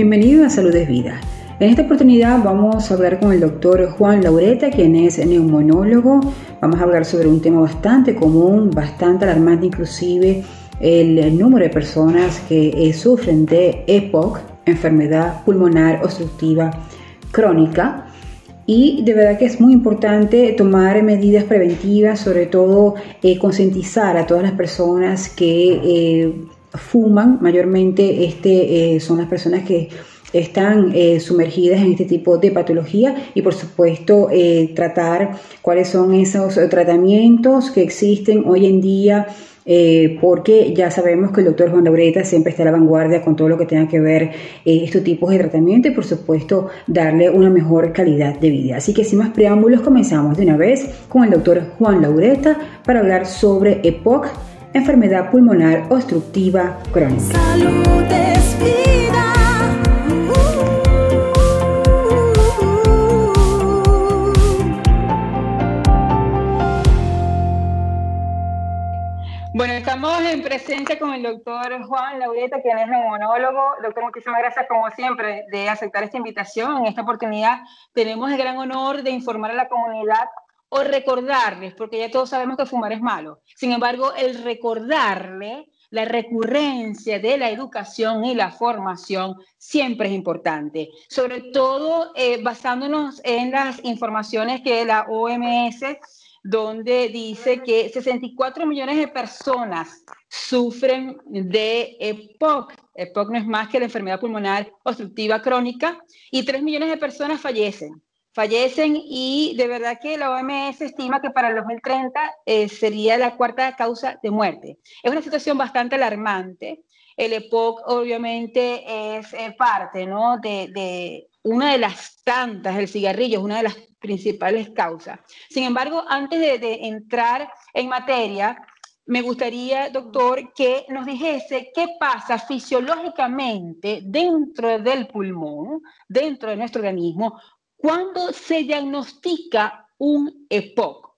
bienvenidos a Salud es Vida. En esta oportunidad vamos a hablar con el doctor Juan Laureta, quien es neumonólogo. Vamos a hablar sobre un tema bastante común, bastante alarmante, inclusive el número de personas que sufren de EPOC, enfermedad pulmonar obstructiva crónica. Y de verdad que es muy importante tomar medidas preventivas, sobre todo concientizar a todas las personas que fuman. Mayormente son las personas que están sumergidas en este tipo de patología y por supuesto tratar cuáles son esos tratamientos que existen hoy en día, porque ya sabemos que el doctor Juan Laureta siempre está a la vanguardia con todo lo que tenga que ver estos tipos de tratamiento y por supuesto darle una mejor calidad de vida. Así que sin más preámbulos comenzamos de una vez con el doctor Juan Laureta para hablar sobre EPOC, enfermedad pulmonar obstructiva crónica. Salud es vida. Bueno, estamos en presencia con el doctor Juan Laureta, quien es neumonólogo. Doctor, muchísimas gracias como siempre de aceptar esta invitación. En esta oportunidad tenemos el gran honor de informar a la comunidad o recordarles, porque ya todos sabemos que fumar es malo. Sin embargo, el recordarle la recurrencia de la educación y la formación siempre es importante, sobre todo basándonos en las informaciones que la OMS, donde dice que 64 millones de personas sufren de EPOC. EPOC no es más que la enfermedad pulmonar obstructiva crónica y 3 millones de personas fallecen y de verdad que la OMS estima que para el 2030 sería la cuarta causa de muerte. Es una situación bastante alarmante. El EPOC obviamente es parte, ¿no?, de una de las tantas, el cigarrillo es una de las principales causas. Sin embargo, antes de entrar en materia, me gustaría, doctor, que nos dijese qué pasa fisiológicamente dentro del pulmón, dentro de nuestro organismo, cuando se diagnostica un EPOC.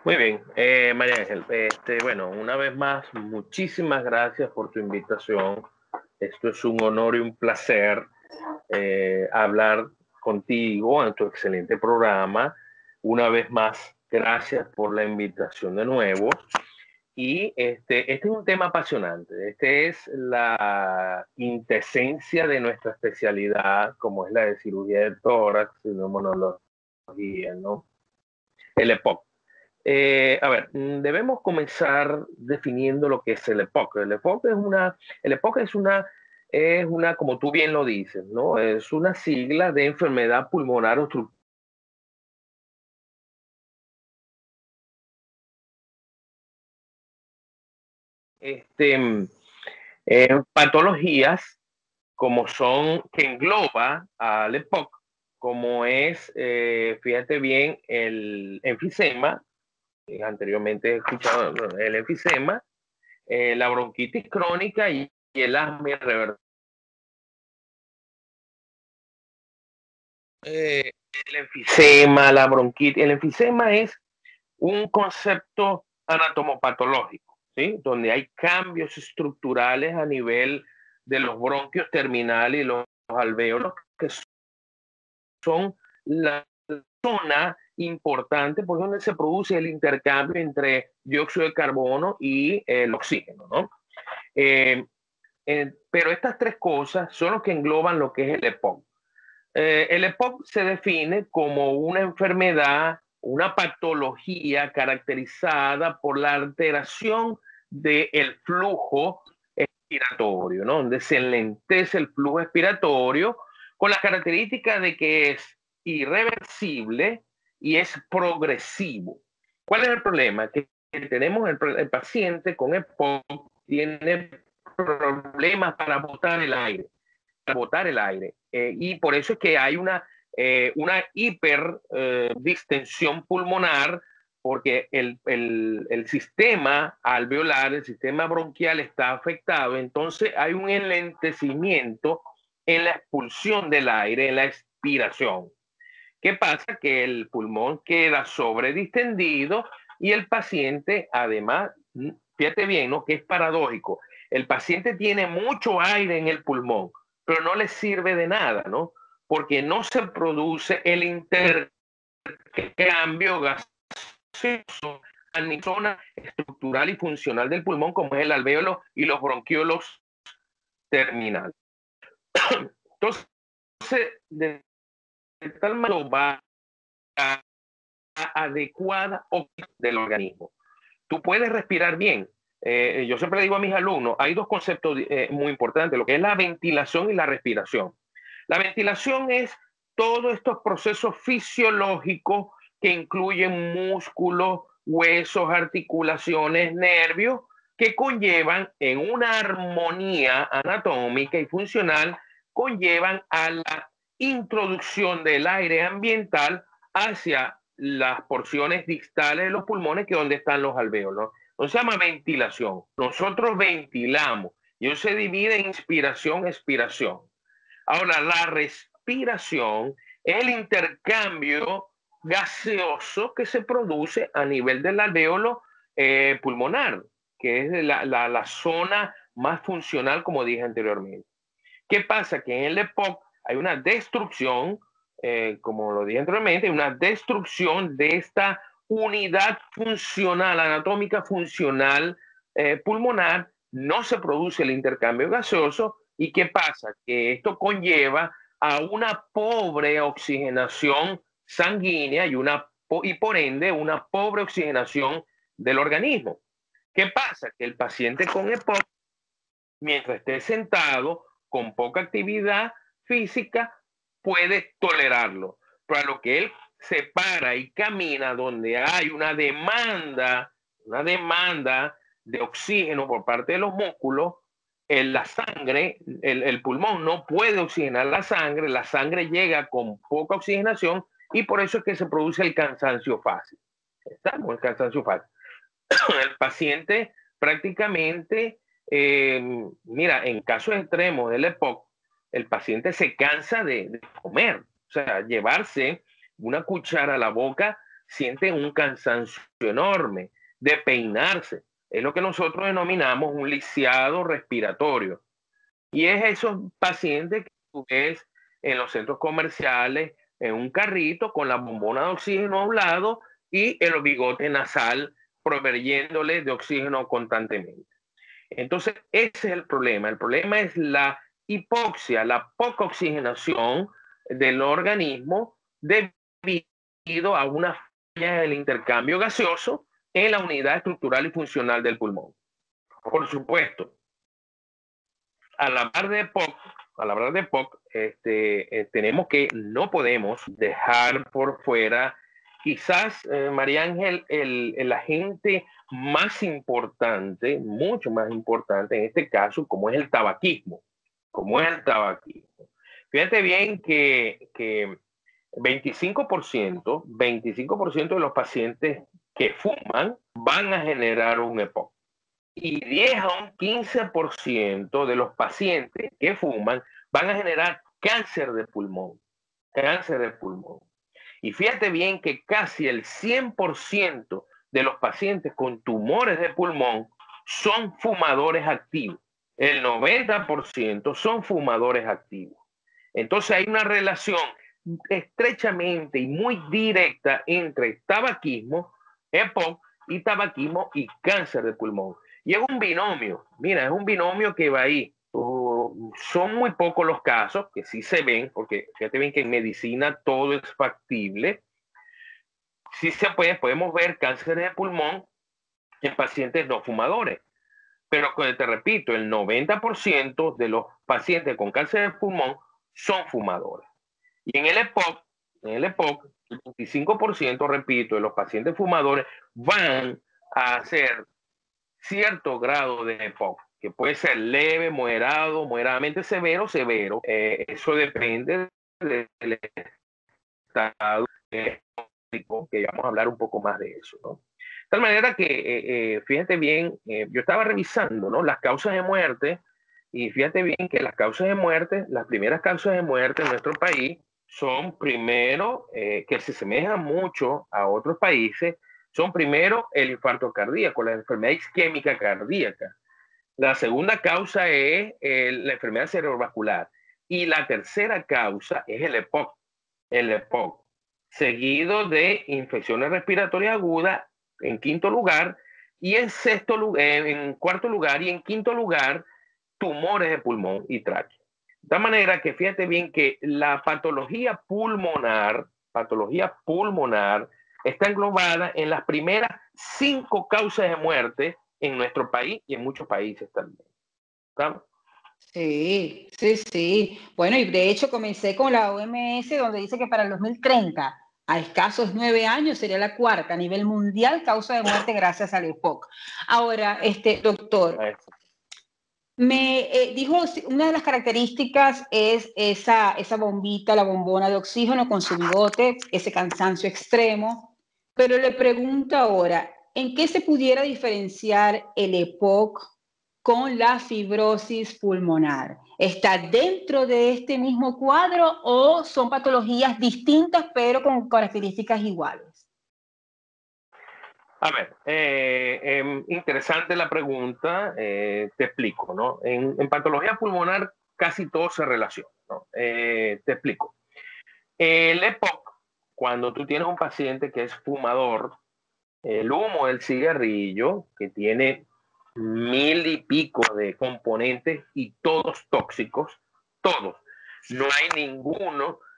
Muy bien, María Ángel, bueno, una vez más, muchísimas gracias por tu invitación. Esto es un honor y un placer hablar contigo en tu excelente programa. Una vez más, gracias por la invitación de nuevo. Y este es un tema apasionante. Este es la quintesencia de nuestra especialidad, como es la de cirugía de tórax y neumonología, ¿no? El EPOC. A ver, debemos comenzar definiendo lo que es el EPOC. El EPOC es una, como tú bien lo dices, ¿no? Es una sigla de enfermedad pulmonar obstructiva. Patologías como son, que engloba al EPOC, como es, fíjate bien, el enfisema, anteriormente he escuchado el enfisema, la bronquitis crónica y el asma irreversible. El enfisema, la bronquitis. El enfisema es un concepto anatomopatológico, ¿sí? Donde hay cambios estructurales a nivel de los bronquios terminales y los alvéolos, que son la zona importante por donde se produce el intercambio entre dióxido de carbono y el oxígeno, ¿no? Pero estas tres cosas son lo que engloban lo que es el EPOC. El EPOC se define como una enfermedad, una patología caracterizada por la alteración del flujo expiratorio, ¿no? Donde se enlentece el flujo expiratorio con la característica de que es irreversible y es progresivo. ¿Cuál es el problema? Que tenemos el paciente con EPOC tiene problemas para botar el aire. Y por eso es que hay una hiperdistensión pulmonar, porque el sistema alveolar, el sistema bronquial está afectado. Entonces hay un enlentecimiento en la expulsión del aire, en la expiración. ¿Qué pasa? Que el pulmón queda sobredistendido y el paciente, además, fíjate bien, ¿no?, que es paradójico. El paciente tiene mucho aire en el pulmón, pero no le sirve de nada, ¿no? Porque no se produce el intercambio gaseoso en la zona estructural y funcional del pulmón, como es el alvéolo y los bronquiolos terminales. Entonces, de tal manera va a adecuada del organismo. Tú puedes respirar bien. Yo siempre digo a mis alumnos, hay dos conceptos muy importantes, lo que es la ventilación y la respiración. La ventilación es todos estos procesos fisiológicos que incluyen músculos, huesos, articulaciones, nervios, que conllevan en una armonía anatómica y funcional, conllevan a la introducción del aire ambiental hacia las porciones distales de los pulmones, que es donde están los alvéolos. No se llama ventilación. Nosotros ventilamos. Y eso se divide en inspiración, expiración. Ahora, la respiración es el intercambio gaseoso que se produce a nivel del alvéolo pulmonar, que es la zona más funcional, como dije anteriormente. ¿Qué pasa? Que en el EPOC hay una destrucción, como lo dije anteriormente, una destrucción de esta unidad funcional, anatómica funcional pulmonar, no se produce el intercambio gaseoso. ¿Y qué pasa? Que esto conlleva a una pobre oxigenación sanguínea y por ende una pobre oxigenación del organismo. ¿Qué pasa? Que el paciente con EPOC, mientras esté sentado, con poca actividad física, puede tolerarlo. Pero a lo que él se para y camina donde hay una demanda de oxígeno por parte de los músculos, la sangre, el pulmón no puede oxigenar la sangre llega con poca oxigenación y por eso es que se produce el cansancio fácil. Estamos el cansancio fácil. El paciente prácticamente, mira, en casos extremos del EPOC, el paciente se cansa de comer, o sea, llevarse una cuchara a la boca, siente un cansancio enorme, de peinarse. Es lo que nosotros denominamos un lisiado respiratorio. Y es esos pacientes que tú ves en los centros comerciales, en un carrito con la bombona de oxígeno a un lado y el bigote nasal proveyéndole de oxígeno constantemente. Entonces, ese es el problema. El problema es la hipoxia, la poca oxigenación del organismo debido a una falla del intercambio gaseoso en la unidad estructural y funcional del pulmón. Por supuesto, al hablar de EPOC, tenemos que, no podemos dejar por fuera, quizás, María Ángel, el agente más importante, mucho más importante en este caso, como es el tabaquismo. Fíjate bien que 25% de los pacientes que fuman van a generar un EPOC. Y 10 a un 15% de los pacientes que fuman van a generar cáncer de pulmón. Y fíjate bien que casi el 100% de los pacientes con tumores de pulmón son fumadores activos. El 90% son fumadores activos. Entonces hay una relación estrechamente y muy directa entre tabaquismo, EPOC, y tabaquismo y cáncer de pulmón. Y es un binomio, mira, es un binomio que va ahí. Son muy pocos los casos que sí se ven, porque fíjate bien que en medicina todo es factible. Sí se podemos ver cáncer de pulmón en pacientes no fumadores. Pero te repito, el 90% de los pacientes con cáncer de pulmón son fumadores. Y en el EPOC, el 25%, repito, de los pacientes fumadores van a hacer cierto grado de EPOC, que puede ser leve, moderado, moderadamente severo. Eso depende del estado que vamos a hablar un poco más de eso, ¿no? De tal manera que, fíjate bien, yo estaba revisando, ¿no?, las causas de muerte, y fíjate bien que las primeras causas de muerte en nuestro país son primero, que se asemejan mucho a otros países, son primero el infarto cardíaco, la enfermedad isquémica cardíaca. La segunda causa es la enfermedad cerebrovascular. Y la tercera causa es el EPOC, seguido de infecciones respiratorias agudas en quinto lugar, y en cuarto lugar y en quinto lugar, tumores de pulmón y tráquea. De tal manera que fíjate bien que la patología pulmonar está englobada en las primeras 5 causas de muerte en nuestro país y en muchos países también. ¿Estamos? Sí, sí, sí. Bueno, y de hecho comencé con la OMS, donde dice que para el 2030, a escasos 9 años, sería la cuarta a nivel mundial causa de muerte gracias al EPOC. Ahora, doctor, me dijo, una de las características es esa bombita, la bombona de oxígeno con su bigote, ese cansancio extremo, pero le pregunto ahora, ¿en qué se pudiera diferenciar el EPOC con la fibrosis pulmonar? ¿Está dentro de este mismo cuadro o son patologías distintas pero con características iguales? A ver, interesante la pregunta, te explico, ¿no? En patología pulmonar casi todo se relaciona, ¿no? Te explico. El EPOC, cuando tú tienes un paciente que es fumador, el humo del cigarrillo, que tiene 1000 y pico de componentes y todos tóxicos, todos. No hay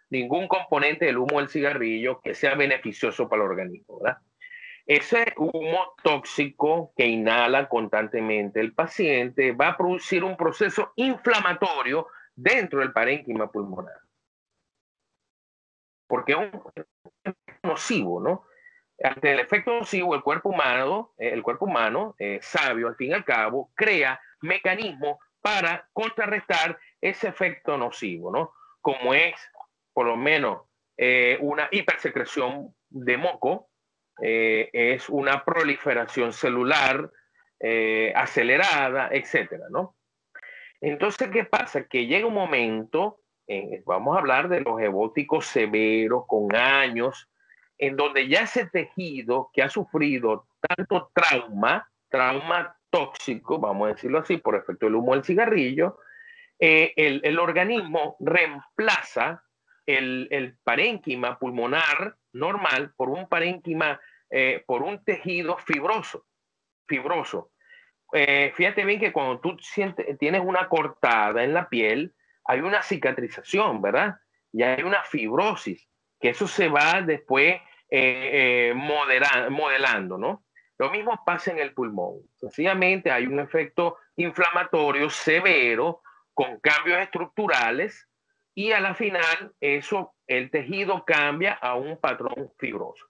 ningún componente del humo del cigarrillo que sea beneficioso para el organismo, ¿verdad? Ese humo tóxico que inhala constantemente el paciente va a producir un proceso inflamatorio dentro del parénquima pulmonar. Porque es un nocivo, ¿no? Ante el efecto nocivo, el cuerpo humano, sabio al fin y al cabo, crea mecanismos para contrarrestar ese efecto nocivo, ¿no? Como es, por lo menos, una hipersecreción de moco, es una proliferación celular acelerada, etcétera, ¿no? Entonces, ¿qué pasa? Que llega un momento, vamos a hablar de los ebóticos severos con años, en donde ya ese tejido que ha sufrido tanto trauma tóxico, vamos a decirlo así, por efecto del humo del cigarrillo, el organismo reemplaza el parénquima pulmonar normal por un parénquima, por un tejido fibroso. Fíjate bien que cuando tú tienes una cortada en la piel, hay una cicatrización, ¿verdad? Y hay una fibrosis, que eso se va después modelando, ¿no? Lo mismo pasa en el pulmón. Sencillamente hay un efecto inflamatorio severo con cambios estructurales y a la final el tejido cambia a un patrón fibroso.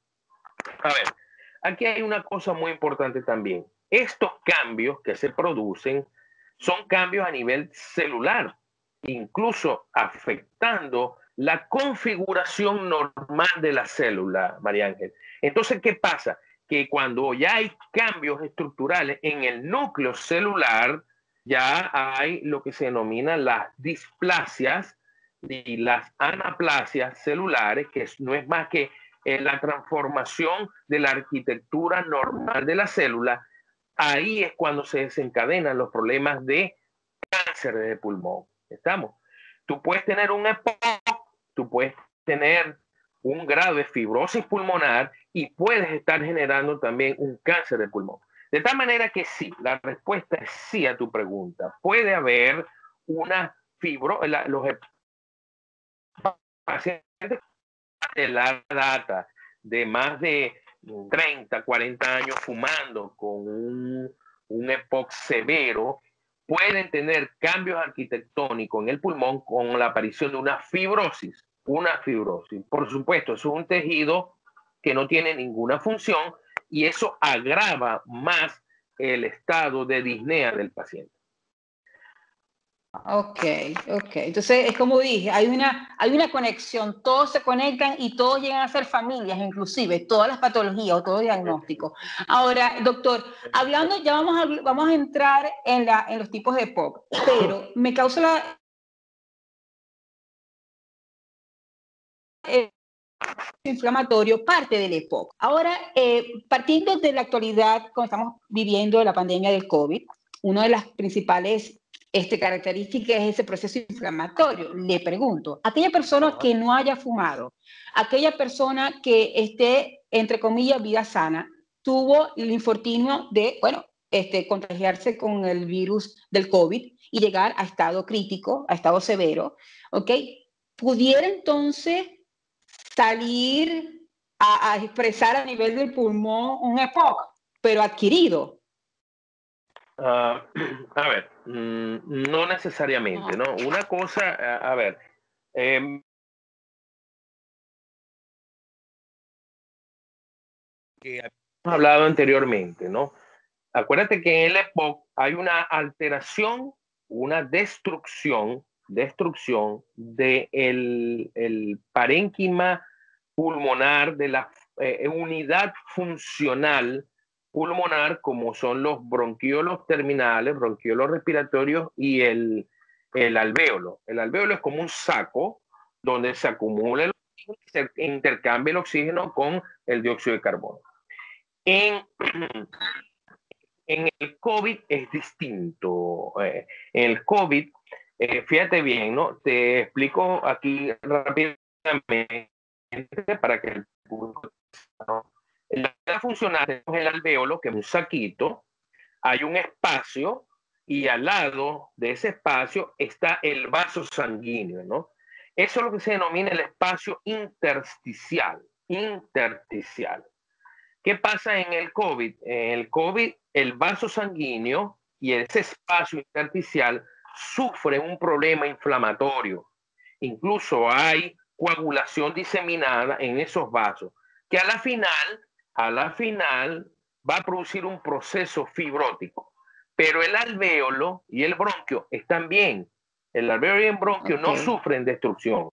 A ver, aquí hay una cosa muy importante también. Estos cambios que se producen son cambios a nivel celular, incluso afectando la configuración normal de la célula, María Ángel. Entonces, ¿qué pasa? Que cuando ya hay cambios estructurales en el núcleo celular, ya hay lo que se denomina las displasias y las anaplasias celulares, que no es más que la transformación de la arquitectura normal de la célula. Ahí es cuando se desencadenan los problemas de cáncer de pulmón. ¿Estamos? Tú puedes tener un EPOC, tú puedes tener un grado de fibrosis pulmonar y puedes estar generando también un cáncer de pulmón. De tal manera que sí, la respuesta es sí a tu pregunta. Puede haber una los pacientes de larga data, de más de 30, 40 años fumando con un EPOC severo, pueden tener cambios arquitectónicos en el pulmón con la aparición de una fibrosis. Una fibrosis. Por supuesto, eso es un tejido que no tiene ninguna función y eso agrava más el estado de disnea del paciente. Ok, ok. Entonces, es como dije, hay una conexión, todos se conectan y todos llegan a ser familias, inclusive, todas las patologías o todo diagnóstico. Ahora, doctor, hablando, ya vamos a entrar en los tipos de EPOC, pero me causa inflamatorio parte del EPOC. Ahora, partiendo de la actualidad, cuando estamos viviendo la pandemia del COVID, una de las principales características es ese proceso inflamatorio. Le pregunto, aquella persona que no haya fumado, aquella persona que esté, entre comillas, vida sana, tuvo el infortunio de, bueno, contagiarse con el virus del COVID y llegar a estado crítico, a estado severo, ¿ok? Pudiera entonces salir a expresar a nivel del pulmón un EPOC, pero adquirido. A ver, no necesariamente, ¿no? Una cosa, a ver, que hemos hablado anteriormente, ¿no? Acuérdate que en el EPOC hay una alteración, una destrucción de el parénquima pulmonar, de la unidad funcional pulmonar, como son los bronquiolos terminales, bronquiolos respiratorios y el alvéolo. El alvéolo es como un saco donde se acumula el oxígeno y se intercambia el oxígeno con el dióxido de carbono. En el COVID es distinto. En el COVID, fíjate bien, ¿no? Te explico aquí rápidamente para que el público, ¿no? La manera funcional tenemos el alvéolo, que es un saquito, hay un espacio y al lado de ese espacio está el vaso sanguíneo, ¿no? Eso es lo que se denomina el espacio intersticial. Intersticial. ¿Qué pasa en el COVID? En el COVID, el vaso sanguíneo y ese espacio intersticial sufre un problema inflamatorio. Incluso hay coagulación diseminada en esos vasos, que a la final va a producir un proceso fibrótico. Pero el alvéolo y el bronquio están bien. El alvéolo y el bronquio no sufren destrucción.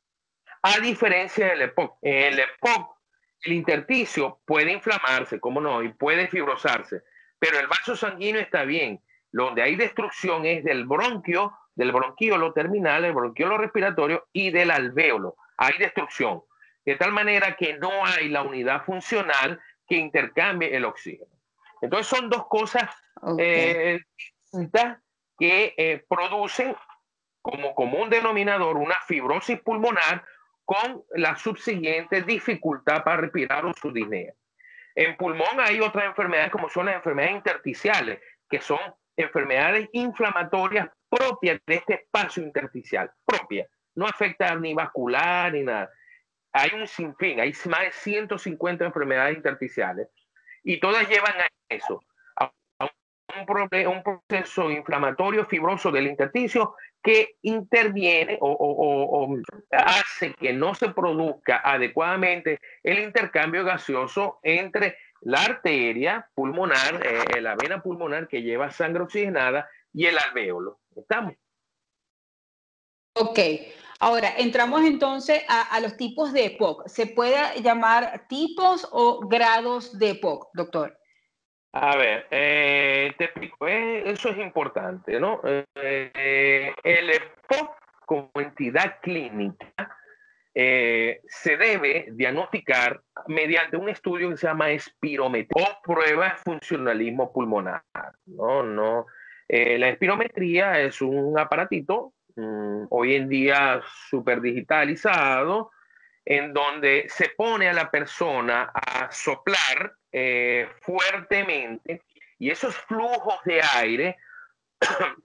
A diferencia del EPOC. En el EPOC, el intersticio puede inflamarse, como no, y puede fibrosarse, pero el vaso sanguíneo está bien. Donde hay destrucción es del bronquio, del bronquiolo terminal, el bronquiolo respiratorio y del alvéolo. Hay destrucción. De tal manera que no hay la unidad funcional que intercambie el oxígeno. Entonces son dos cosas que producen como común denominador una fibrosis pulmonar con la subsiguiente dificultad para respirar o su disnea. En pulmón hay otras enfermedades como son las enfermedades intersticiales, que son enfermedades inflamatorias propias de este espacio intersticial, propias. No afecta ni vascular ni nada. Hay un sinfín, hay más de 150 enfermedades intersticiales y todas llevan a eso, a un proceso inflamatorio fibroso del intersticio que interviene o hace que no se produzca adecuadamente el intercambio gaseoso entre la arteria pulmonar, la vena pulmonar que lleva sangre oxigenada y el alvéolo. ¿Estamos? Ok, ahora entramos entonces a los tipos de EPOC. ¿Se puede llamar tipos o grados de EPOC, doctor? A ver, te explico, eso es importante, ¿no? El EPOC como entidad clínica se debe diagnosticar mediante un estudio que se llama espirometría o prueba de funcionalismo pulmonar, ¿no? La espirometría es un aparatito hoy en día súper digitalizado, en donde se pone a la persona a soplar fuertemente y esos flujos de aire,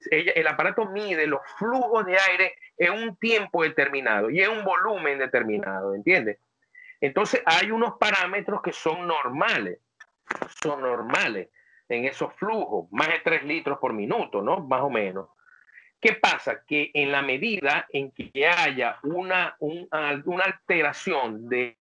el aparato mide los flujos de aire en un tiempo determinado y en un volumen determinado, ¿entiendes? Entonces hay unos parámetros que son normales en esos flujos, más de 3 litros por minuto, ¿no? Más o menos. ¿Qué pasa? Que en la medida en que haya una alteración de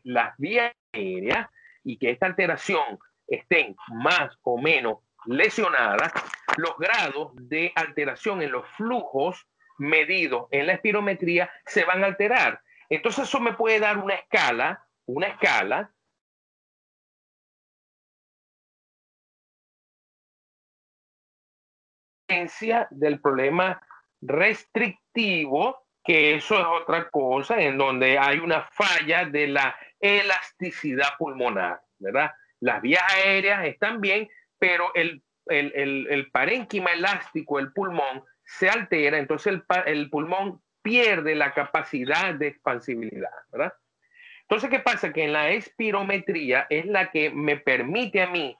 las vías aéreas y que esta alteración estén más o menos lesionadas, los grados de alteración en los flujos medidos en la espirometría se van a alterar. Entonces eso me puede dar una escala del problema restrictivo, que eso es otra cosa, en donde hay una falla de la elasticidad pulmonar, ¿verdad? Las vías aéreas están bien, pero el parénquima elástico del pulmón se altera, entonces el pulmón pierde la capacidad de expansibilidad, ¿verdad? Entonces, ¿qué pasa? Que en la espirometría es la que me permite a mí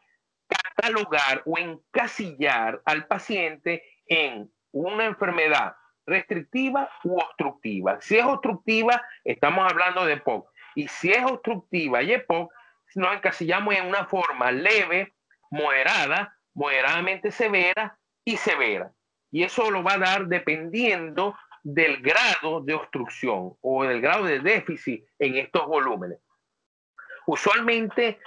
catalogar o encasillar al paciente en una enfermedad restrictiva u obstructiva. Si es obstructiva, estamos hablando de EPOC. Y si es obstructiva y EPOC, nos encasillamos en una forma leve, moderada, moderadamente severa y severa. Y eso lo va a dar dependiendo del grado de obstrucción o del grado de déficit en estos volúmenes. Usualmente,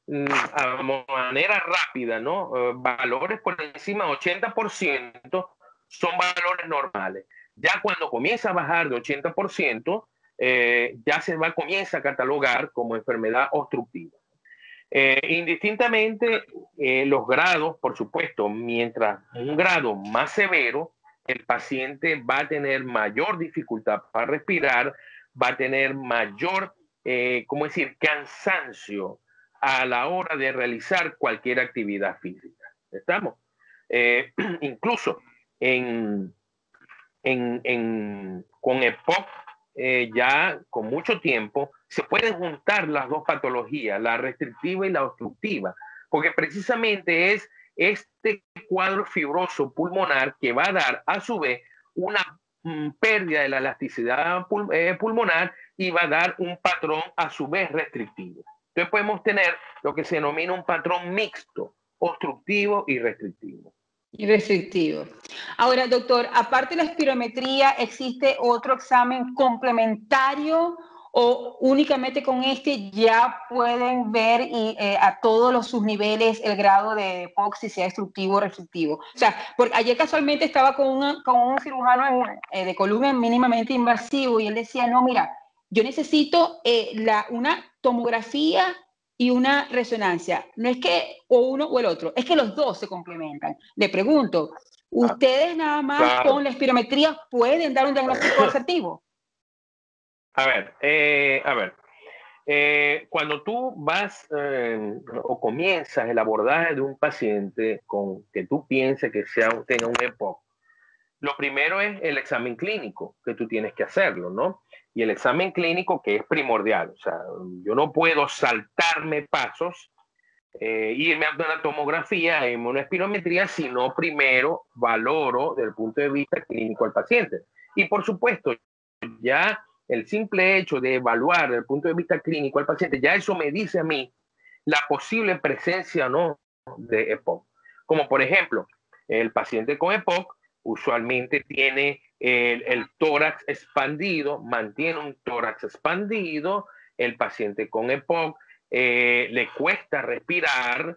a manera rápida, ¿no? Valores por encima del 80% son valores normales. Ya cuando comienza a bajar de 80%, ya comienza a catalogar como enfermedad obstructiva. Indistintamente, los grados, por supuesto, mientras un grado más severo, el paciente va a tener mayor dificultad para respirar, va a tener mayor, ¿cómo decir?, cansancio a la hora de realizar cualquier actividad física. ¿Estamos? Incluso con EPOC, ya con mucho tiempo, se pueden juntar las dos patologías, la restrictiva y la obstructiva, porque precisamente es este cuadro fibroso pulmonar que va a dar a su vez una pérdida de la elasticidad pulmonar y va a dar un patrón a su vez restrictivo. Entonces podemos tener lo que se denomina un patrón mixto, obstructivo y restrictivo. Y restrictivo. Ahora, doctor, aparte de la espirometría, ¿existe otro examen complementario o únicamente con este ya pueden ver a todos sus niveles el grado de EPOC, si sea destructivo o restrictivo? O sea, porque ayer casualmente estaba con un cirujano de columna mínimamente invasivo y él decía, no, mira, yo necesito una tomografía y una resonancia. No es que o uno o el otro, es que los dos se complementan. Le pregunto, ¿ustedes nada más con la espirometría pueden dar un diagnóstico asertivo? A ver, cuando tú vas o comienzas el abordaje de un paciente con que tú pienses que tenga un EPOC, lo primero es el examen clínico, que tú tienes que hacerlo, ¿no? Y el examen clínico que es primordial. O sea, yo no puedo saltarme pasos, irme a una tomografía, en una espirometría, sino primero valoro desde el punto de vista clínico al paciente. Y por supuesto, ya el simple hecho de evaluar desde el punto de vista clínico al paciente, ya eso me dice a mí la posible presencia o no de EPOC. Como por ejemplo, el paciente con EPOC usualmente tiene el tórax expandido, mantiene un tórax expandido. El paciente con EPOC le cuesta respirar,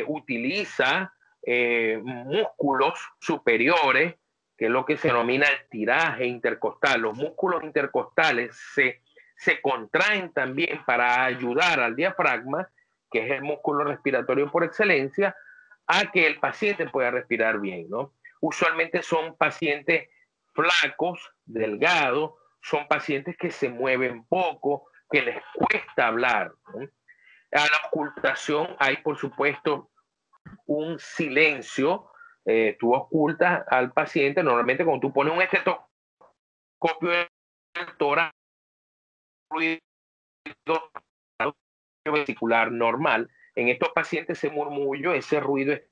utiliza músculos superiores, que es lo que se denomina el tiraje intercostal. Los músculos intercostales se contraen también para ayudar al diafragma, que es el músculo respiratorio por excelencia, a que el paciente pueda respirar bien, ¿no? Usualmente son pacientes flacos, delgados, son pacientes que se mueven poco, que les cuesta hablar, ¿no? A la ocultación hay, por supuesto, un silencio. Tú ocultas al paciente, normalmente cuando tú pones un estetoscopio en el tórax, ruido vesicular normal, en estos pacientes ese murmullo, ese ruido es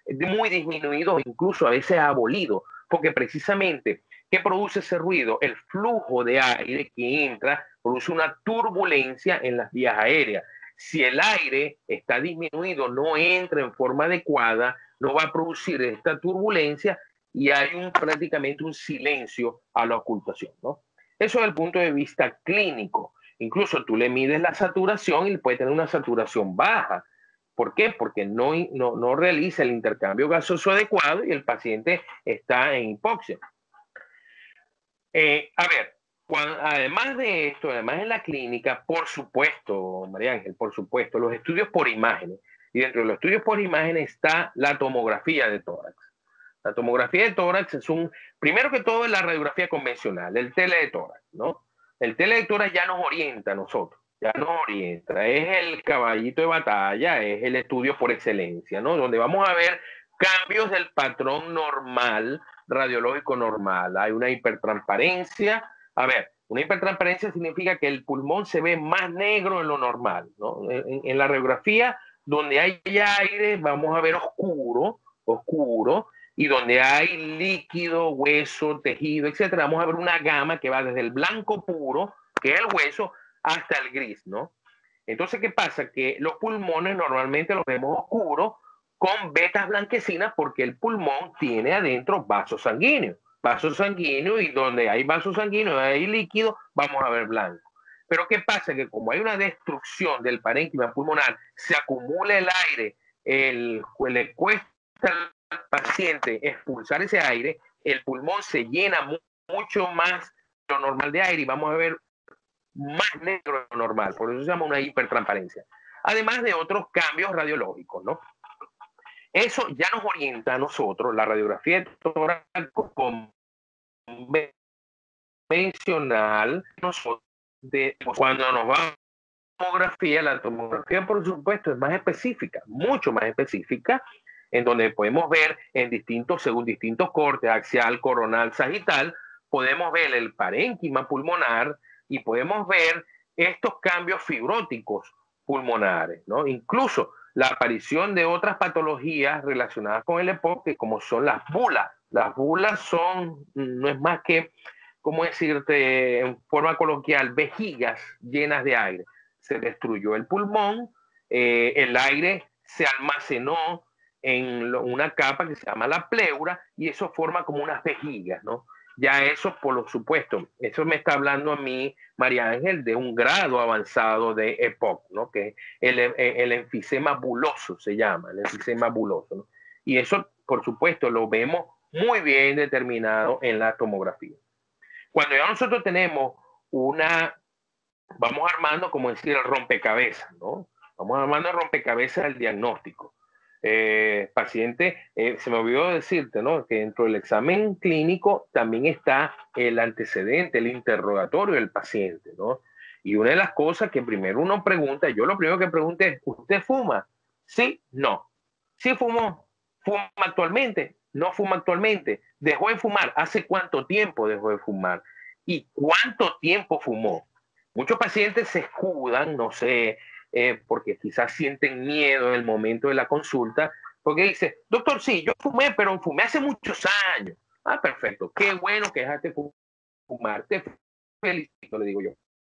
muy disminuido, incluso a veces abolido, porque precisamente, ¿qué produce ese ruido? El flujo de aire que entra produce una turbulencia en las vías aéreas. Si el aire está disminuido, no entra en forma adecuada, no va a producir esta turbulencia y hay prácticamente un silencio a la ocultación, ¿no? Eso desde el punto de vista clínico. Incluso tú le mides la saturación y puede tener una saturación baja. ¿Por qué? Porque no realiza el intercambio gasoso adecuado y el paciente está en hipoxia. A ver, además de esto, además en la clínica, por supuesto, María Ángel, por supuesto, los estudios por imágenes. Y dentro de los estudios por imágenes está la tomografía de tórax. La tomografía de tórax es primero que todo, es la radiografía convencional, el tele de tórax, ¿no? El tele de tórax ya nos orienta a nosotros. ya nos orienta, es el caballito de batalla, es el estudio por excelencia, ¿no? Donde vamos a ver cambios del patrón normal, radiológico normal. Hay una hipertransparencia. A ver, una hipertransparencia significa que el pulmón se ve más negro de lo normal, ¿no? En la radiografía, donde hay aire, vamos a ver oscuro, oscuro, y donde hay líquido, hueso, tejido, etcétera, vamos a ver una gama que va desde el blanco puro, que es el hueso, hasta el gris, ¿no? Entonces, ¿qué pasa? Que los pulmones normalmente los vemos oscuros con vetas blanquecinas porque el pulmón tiene adentro vasos sanguíneos. Vasos sanguíneos, y donde hay vasos sanguíneos, hay líquido, vamos a ver blanco. Pero ¿qué pasa? Que como hay una destrucción del parénquima pulmonar, se acumula el aire, le cuesta al paciente expulsar ese aire, el pulmón se llena mucho más de lo normal de aire y vamos a ver más negro de lo normal, por eso se llama una hipertransparencia. Además de otros cambios radiológicos, ¿no? Eso ya nos orienta a nosotros, la radiografía de tórax convencional, nosotros, cuando nos va a la tomografía, por supuesto, es más específica, mucho más específica, en donde podemos ver según distintos cortes, axial, coronal, sagital, podemos ver el parénquima pulmonar y podemos ver estos cambios fibróticos pulmonares, ¿no? Incluso la aparición de otras patologías relacionadas con el EPOC, como son las bulas. Las bulas no es más que, ¿cómo decirte en forma coloquial? Vejigas llenas de aire. Se destruyó el pulmón, el aire se almacenó en una capa que se llama la pleura y eso forma como unas vejigas, ¿no? Ya eso, por supuesto, eso me está hablando a mí, María Ángel, de un grado avanzado de EPOC, ¿no? Que el enfisema buloso se llama, el enfisema buloso, ¿no? Y eso, por supuesto, lo vemos muy bien determinado en la tomografía. Cuando ya nosotros tenemos vamos armando, como decir, el rompecabezas, ¿no? Vamos armando el rompecabezas del diagnóstico. Paciente, se me olvidó decirte, ¿no? Que dentro del examen clínico también está el antecedente, el interrogatorio del paciente, ¿no? Y una de las cosas que primero uno pregunta, yo lo primero que pregunto es, ¿usted fuma? Sí, no. Sí fumó. ¿Fuma actualmente? No fuma actualmente. ¿Dejó de fumar? ¿Hace cuánto tiempo dejó de fumar? ¿Y cuánto tiempo fumó? Muchos pacientes se escudan, no sé, porque quizás sienten miedo en el momento de la consulta, porque dice, doctor, sí, yo fumé, pero fumé hace muchos años. Ah, perfecto, qué bueno que dejaste fumar, te felicito, le digo yo.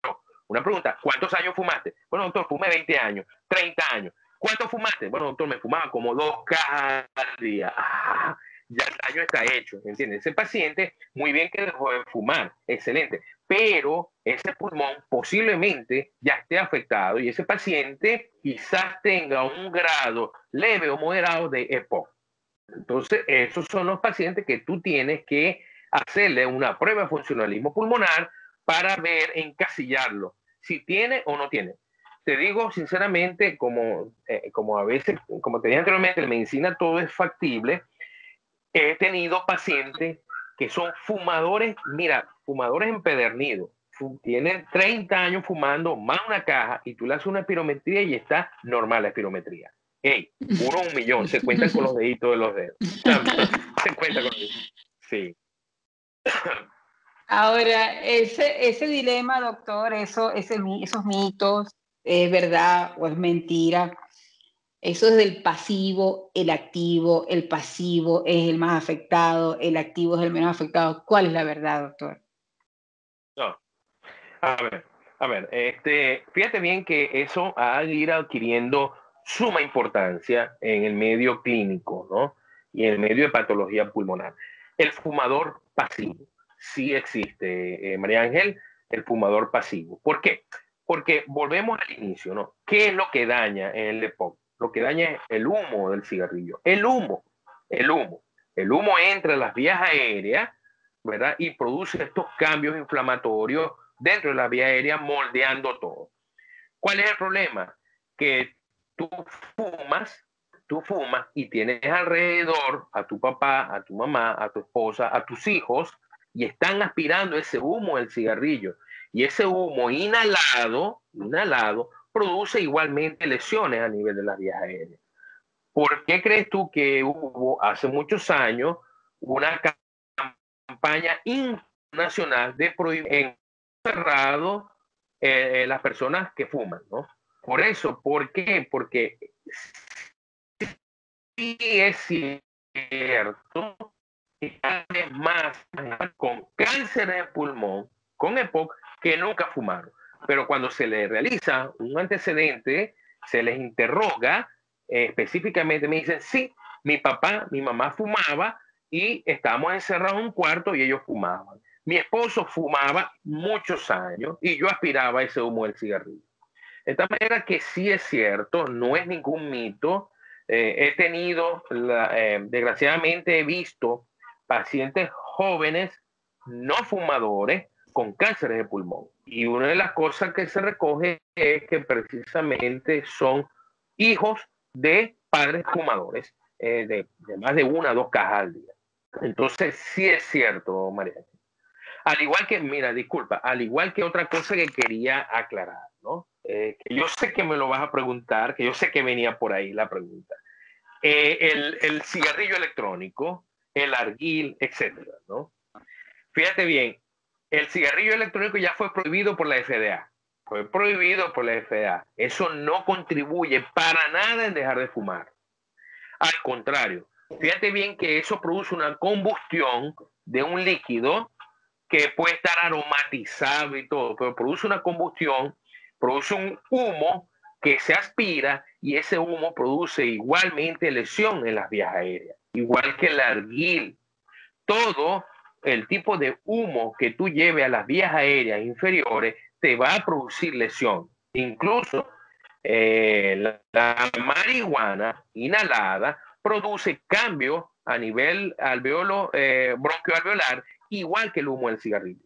No, una pregunta, ¿cuántos años fumaste? Bueno, doctor, fumé 20 años, 30 años. ¿Cuánto fumaste? Bueno, doctor, me fumaba como 2 cajas al día. Ah, ya el daño está hecho, ¿entiendes? Ese paciente, muy bien que dejó de fumar, excelente, pero ese pulmón posiblemente ya esté afectado y ese paciente quizás tenga un grado leve o moderado de EPOC. Entonces, esos son los pacientes que tú tienes que hacerle una prueba de funcionalismo pulmonar para ver, encasillarlo, si tiene o no tiene. Te digo sinceramente, como a veces, como te dije anteriormente, en medicina todo es factible. He tenido pacientes que son fumadores, mira, fumadores empedernidos, tienen 30 años fumando más una caja y tú le haces una espirometría y está normal la espirometría. Hey, 1 en 1.000.000, se cuentan con los deditos de los dedos. Se cuenta con los deditos. Sí. Ahora, ese dilema, doctor, esos mitos, ¿es verdad o es mentira? Eso es del pasivo, el activo, el pasivo es el más afectado, el activo es el menos afectado. ¿Cuál es la verdad, doctor? No. A ver, fíjate bien que eso ha de ir adquiriendo suma importancia en el medio clínico, ¿no? Y en el medio de patología pulmonar. El fumador pasivo, sí existe, María Ángel, el fumador pasivo. ¿Por qué? Porque volvemos al inicio, ¿no? ¿Qué es lo que daña en el EPOC? Lo que daña es el humo del cigarrillo. El humo. El humo entra en las vías aéreas, ¿verdad? Y produce estos cambios inflamatorios dentro de la vía aérea, moldeando todo. ¿Cuál es el problema? Que tú fumas y tienes alrededor a tu papá, a tu mamá, a tu esposa, a tus hijos, y están aspirando ese humo del cigarrillo. Y ese humo inhalado, produce igualmente lesiones a nivel de las vías aéreas. ¿Por qué crees tú que hubo hace muchos años una campaña internacional de prohibir en cerrado las personas que fuman, ¿no? Por eso, ¿por qué? Porque sí es cierto que cada vez más con cáncer de pulmón, con EPOC, que nunca fumaron. Pero cuando se les realiza un antecedente, se les interroga, específicamente me dicen, sí, mi papá, mi mamá fumaba y estábamos encerrados en un cuarto y ellos fumaban. Mi esposo fumaba muchos años y yo aspiraba ese humo del cigarrillo. De tal manera que sí es cierto, no es ningún mito. He tenido, desgraciadamente he visto pacientes jóvenes no fumadores con cáncer de pulmón. Y una de las cosas que se recoge es que precisamente son hijos de padres fumadores, de más de 1 o 2 cajas al día. Entonces sí es cierto, María. Al igual que, mira, disculpa, al igual que otra cosa que quería aclarar, ¿no? Que yo sé que me lo vas a preguntar, que yo sé que venía por ahí la pregunta. El cigarrillo electrónico, el arguil, etcétera, ¿no? Fíjate bien, el cigarrillo electrónico ya fue prohibido por la FDA. Fue prohibido por la FDA. Eso no contribuye para nada en dejar de fumar. Al contrario, fíjate bien que eso produce una combustión de un líquido que puede estar aromatizado y todo, pero produce una combustión, produce un humo que se aspira y ese humo produce igualmente lesión en las vías aéreas, igual que el arguil. Todo el tipo de humo que tú lleves a las vías aéreas inferiores te va a producir lesión. Incluso la marihuana inhalada produce cambios a nivel alveolo, bronquioalveolar, igual que el humo del cigarrillo.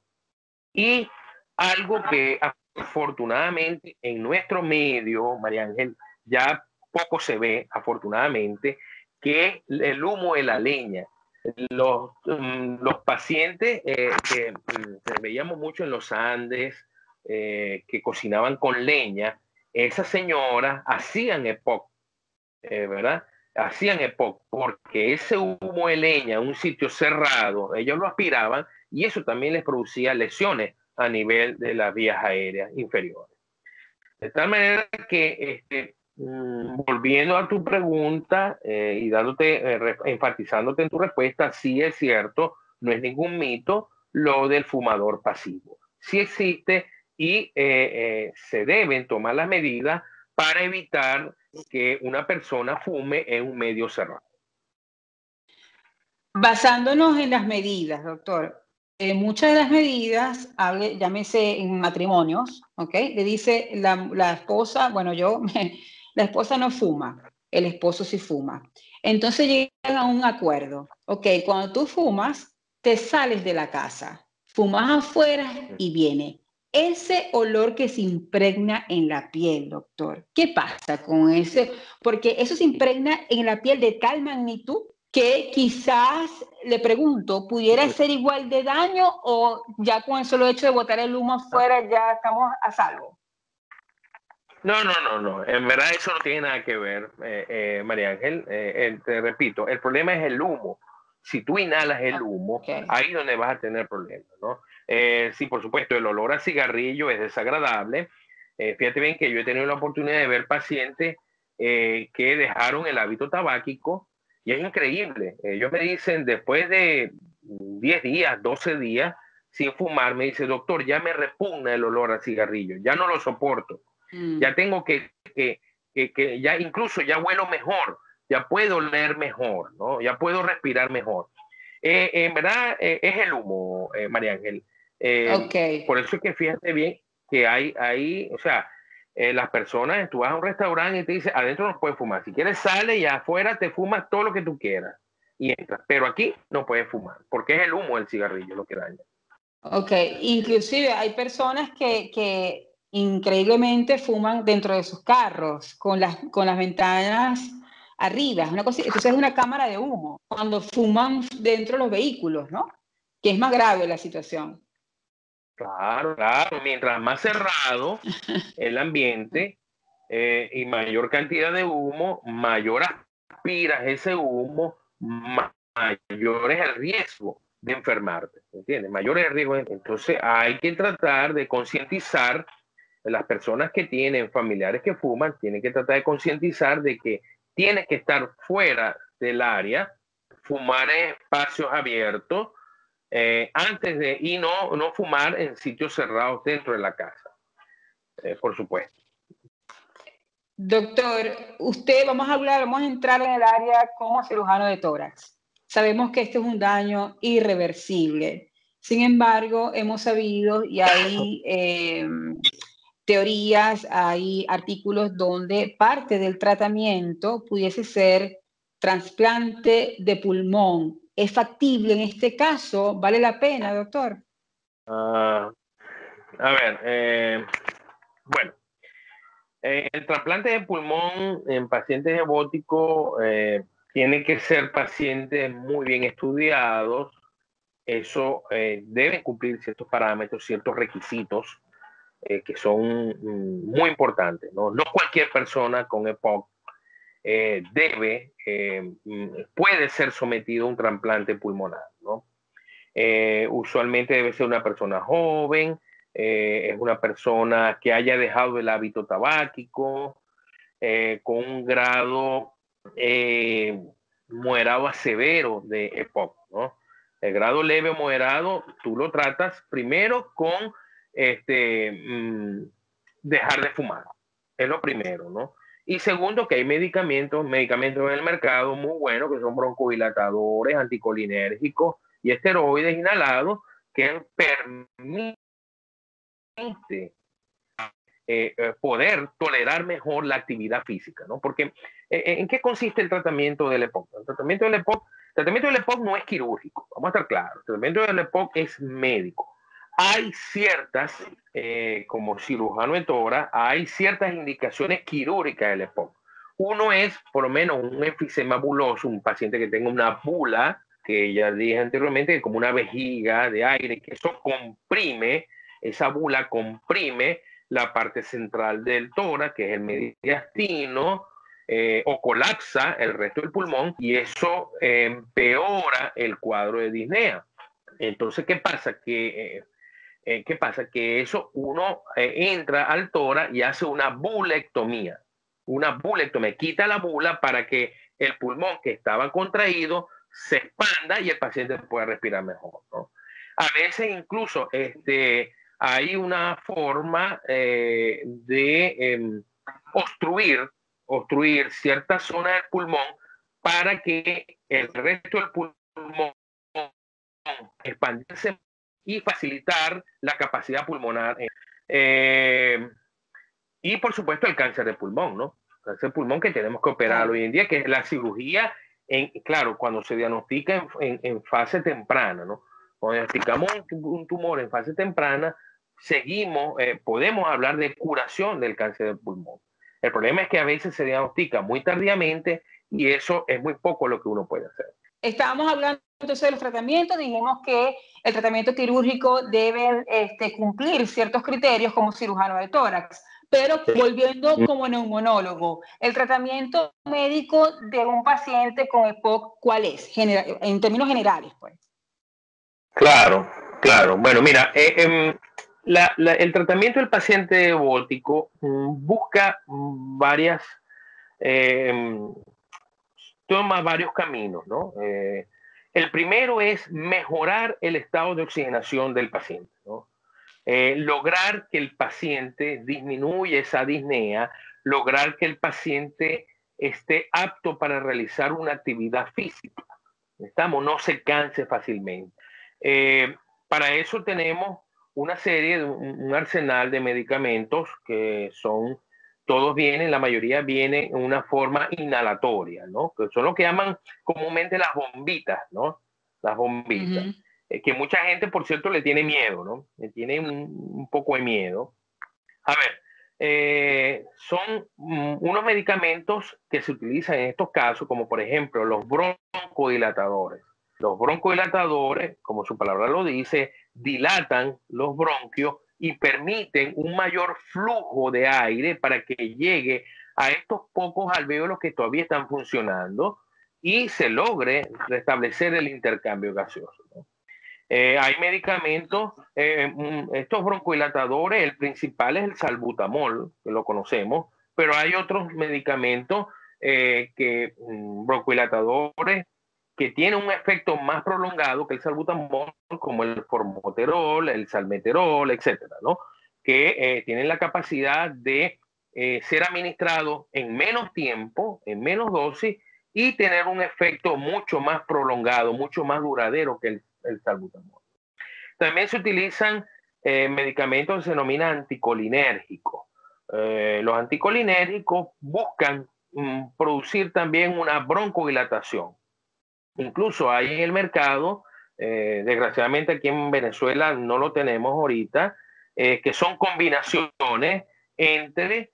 Y algo que afortunadamente en nuestro medio, María Ángel, ya poco se ve, afortunadamente, que el humo de la leña. Los pacientes que veíamos mucho en los Andes, que cocinaban con leña, esas señoras hacían EPOC, ¿verdad? Hacían EPOC porque ese humo de leña, un sitio cerrado, ellos lo aspiraban y eso también les producía lesiones a nivel de las vías aéreas inferiores. De tal manera que, volviendo a tu pregunta y enfatizándote en tu respuesta, sí es cierto, no es ningún mito lo del fumador pasivo. Sí existe y se deben tomar las medidas para evitar que una persona fume en un medio cerrado. Basándonos en las medidas, doctor, muchas de las medidas, llámese en matrimonios, ¿ok? Le dice la esposa, bueno, la esposa no fuma, el esposo sí fuma. Entonces llegan a un acuerdo, ¿ok? Cuando tú fumas, te sales de la casa, fumas afuera y viene ese olor que se impregna en la piel, doctor. ¿Qué pasa con ese? Porque eso se impregna en la piel de tal magnitud que quizás, le pregunto, ¿pudiera ser igual de daño o ya con el solo hecho de botar el humo afuera ya estamos a salvo? No. En verdad eso no tiene nada que ver, María Ángel. Te repito, el problema es el humo. Si tú inhalas el humo, Okay. ahí es donde vas a tener problemas, ¿no? Sí, por supuesto, el olor a cigarrillo es desagradable. Fíjate bien que yo he tenido la oportunidad de ver pacientes que dejaron el hábito tabáquico y es increíble. Ellos me dicen, después de 10 días, 12 días sin fumar, me dice, doctor, ya me repugna el olor a cigarrillo, ya no lo soporto. Ya tengo que ya incluso ya huelo mejor, ya puedo oler mejor, ¿no? Ya puedo respirar mejor. En verdad es el humo, María Ángel. Okay. Por eso es que fíjate bien que hay o sea, las personas, tú vas a un restaurante y te dice, adentro no puedes fumar. Si quieres sale y afuera te fumas todo lo que tú quieras y entras. Pero aquí no puedes fumar, porque es el humo del cigarrillo lo que daña. Ok, inclusive hay personas que increíblemente fuman dentro de sus carros, con las ventanas arriba, una cosa, entonces es una cámara de humo, cuando fuman dentro de los vehículos, ¿no? Que es más grave la situación. Claro, claro. Mientras más cerrado el ambiente y mayor cantidad de humo, mayor aspiras ese humo, mayor es el riesgo de enfermarte, ¿entiendes? Mayor es el riesgo. Entonces hay que tratar de concientizar a las personas que tienen familiares que fuman, tienen que tratar de concientizar de que tienes que estar fuera del área, fumar en espacios abiertos, antes de, y no fumar en sitios cerrados dentro de la casa, por supuesto. Doctor, usted, vamos a entrar en el área como cirujano de tórax. Sabemos que este es un daño irreversible. Sin embargo, hemos sabido y hay teorías, hay artículos donde parte del tratamiento pudiese ser trasplante de pulmón. ¿Es factible en este caso? ¿Vale la pena, doctor? A ver, bueno, el trasplante de pulmón en pacientes hebóticos tiene que ser pacientes muy bien estudiados. Eso deben cumplir ciertos parámetros, ciertos requisitos que son muy importantes, ¿no? No cualquier persona con EPOC puede ser sometido a un trasplante pulmonar, ¿no? Usualmente debe ser una persona joven, es una persona que haya dejado el hábito tabáquico, con un grado moderado a severo de EPOC, ¿no? El grado leve o moderado, tú lo tratas primero con dejar de fumar, es lo primero, ¿no? Y segundo, que hay medicamentos en el mercado muy buenos, que son broncodilatadores, anticolinérgicos y esteroides inhalados, que permiten poder tolerar mejor la actividad física, ¿no? Porque ¿en qué consiste el tratamiento del EPOC? El tratamiento del EPOC no es quirúrgico, vamos a estar claros. El tratamiento del EPOC es médico. Hay ciertas, como cirujano de tórax, hay ciertas indicaciones quirúrgicas del EPOC. Uno es, por lo menos, un enfisema buloso, un paciente que tenga una bula, que ya dije anteriormente, como una vejiga de aire, que eso comprime, esa bula comprime la parte central del tórax, que es el mediastino, o colapsa el resto del pulmón y eso empeora el cuadro de disnea. Entonces, ¿qué pasa? Que eso uno entra al tórax y hace una bulectomía. Una bulectomía. Quita la bula para que el pulmón que estaba contraído se expanda y el paciente pueda respirar mejor, ¿no? A veces incluso hay una forma de obstruir cierta zona del pulmón para que el resto del pulmón expandirse y facilitar la capacidad pulmonar. Y por supuesto el cáncer de pulmón, ¿no? El cáncer de pulmón que tenemos que operar hoy en día, que es la cirugía, claro, cuando se diagnostica en fase temprana, ¿no? Cuando diagnosticamos un tumor en fase temprana, podemos hablar de curación del cáncer de pulmón. El problema es que a veces se diagnostica muy tardíamente y eso es muy poco lo que uno puede hacer. Estábamos hablando entonces de los tratamientos, dijimos que el tratamiento quirúrgico debe cumplir ciertos criterios como cirujano de tórax, pero volviendo como neumonólogo, el tratamiento médico de un paciente con EPOC, ¿cuál es? En términos generales, pues. Claro, claro. Bueno, mira, el tratamiento del paciente ebótico busca toma varios caminos, ¿no? El primero es mejorar el estado de oxigenación del paciente, ¿no? Lograr que el paciente disminuya esa disnea, lograr que el paciente esté apto para realizar una actividad física, no se canse fácilmente. Para eso tenemos una serie, un arsenal de medicamentos que la mayoría vienen en una forma inhalatoria, ¿no? Que son lo que llaman comúnmente las bombitas, ¿no? Las bombitas. Que mucha gente, por cierto, le tiene miedo, ¿no? Le tiene un poco de miedo. A ver, son unos medicamentos que se utilizan en estos casos, como por ejemplo los broncodilatadores. Los broncodilatadores, como su palabra lo dice, dilatan los bronquios y permiten un mayor flujo de aire para que llegue a estos pocos alvéolos que todavía están funcionando y se logre restablecer el intercambio gaseoso, ¿no? Hay medicamentos, estos broncodilatadores, el principal es el salbutamol, que lo conocemos, pero hay otros medicamentos broncodilatadores que tienen un efecto más prolongado que el salbutamol, como el formoterol, el salmeterol, etcétera, ¿no? Que tienen la capacidad de ser administrados en menos tiempo, en menos dosis, y tener un efecto mucho más prolongado, mucho más duradero que el salbutamol. También se utilizan medicamentos que se denominan anticolinérgicos. Los anticolinérgicos buscan producir también una broncodilatación. Incluso hay en el mercado, desgraciadamente aquí en Venezuela no lo tenemos ahorita, que son combinaciones entre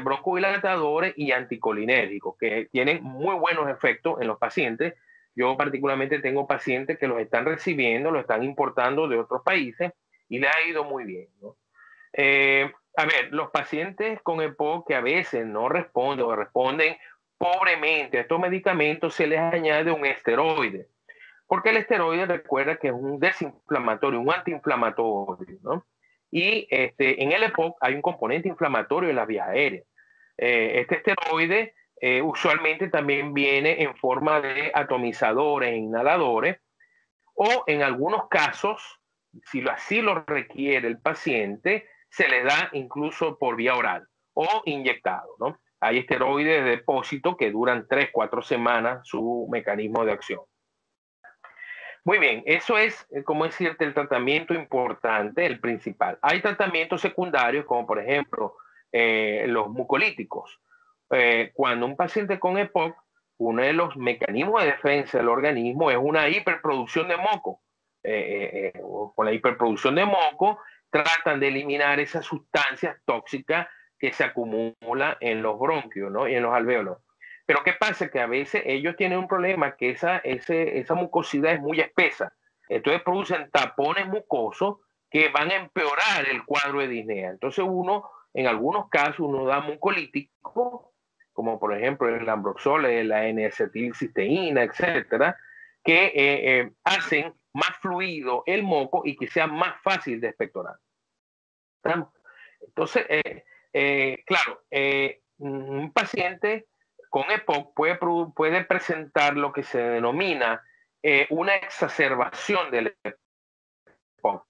broncodilatadores y anticolinérgicos, que tienen muy buenos efectos en los pacientes. Yo particularmente tengo pacientes que los están recibiendo, los están importando de otros países y les ha ido muy bien, ¿no? A ver, los pacientes con EPOC que a veces no responden o responden pobremente a estos medicamentos, se les añade un esteroide, porque el esteroide, recuerda que es un desinflamatorio, un antiinflamatorio, ¿no? Y en el EPOC hay un componente inflamatorio en las vías aéreas. Este esteroide usualmente también viene en forma de atomizadores, inhaladores, o en algunos casos, si así lo requiere el paciente, se le da incluso por vía oral o inyectado, ¿no? Hay esteroides de depósito que duran 3-4 semanas su mecanismo de acción. Muy bien, eso es, como decirte, el tratamiento importante, el principal. Hay tratamientos secundarios, como por ejemplo los mucolíticos. Cuando un paciente con EPOC, uno de los mecanismos de defensa del organismo es una hiperproducción de moco. Con la hiperproducción de moco, tratan de eliminar esas sustancias tóxicas que se acumulan en los bronquios, ¿no? Y en los alvéolos. Pero ¿qué pasa? Que a veces ellos tienen un problema, que esa mucosidad es muy espesa. Entonces producen tapones mucosos que van a empeorar el cuadro de disnea. Entonces en algunos casos, uno da mucolítico, como por ejemplo el Ambroxol, la N-acetilcisteína, etcétera, que hacen más fluido el moco y que sea más fácil de expectorar. Entonces, claro, un paciente con EPOC puede presentar lo que se denomina una exacerbación del EPOC.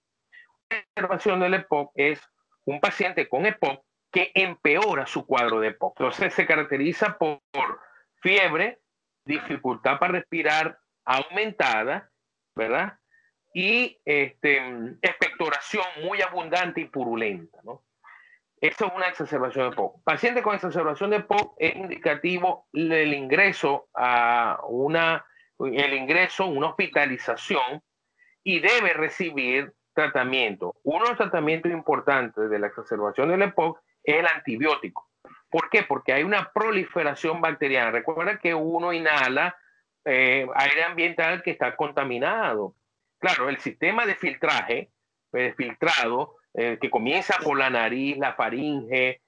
La exacerbación del EPOC es un paciente con EPOC que empeora su cuadro de EPOC. Entonces se caracteriza por fiebre, dificultad para respirar aumentada, ¿verdad? Y expectoración muy abundante y purulenta, ¿no? Eso es una exacerbación de EPOC. Paciente con exacerbación de EPOC es indicativo el ingreso una hospitalización y debe recibir tratamiento. Uno de los tratamientos importantes de la exacerbación del EPOC es el antibiótico. ¿Por qué? Porque hay una proliferación bacteriana. Recuerda que uno inhala aire ambiental que está contaminado. Claro, el sistema de filtraje, filtrado, que comienza por la nariz, la faringe,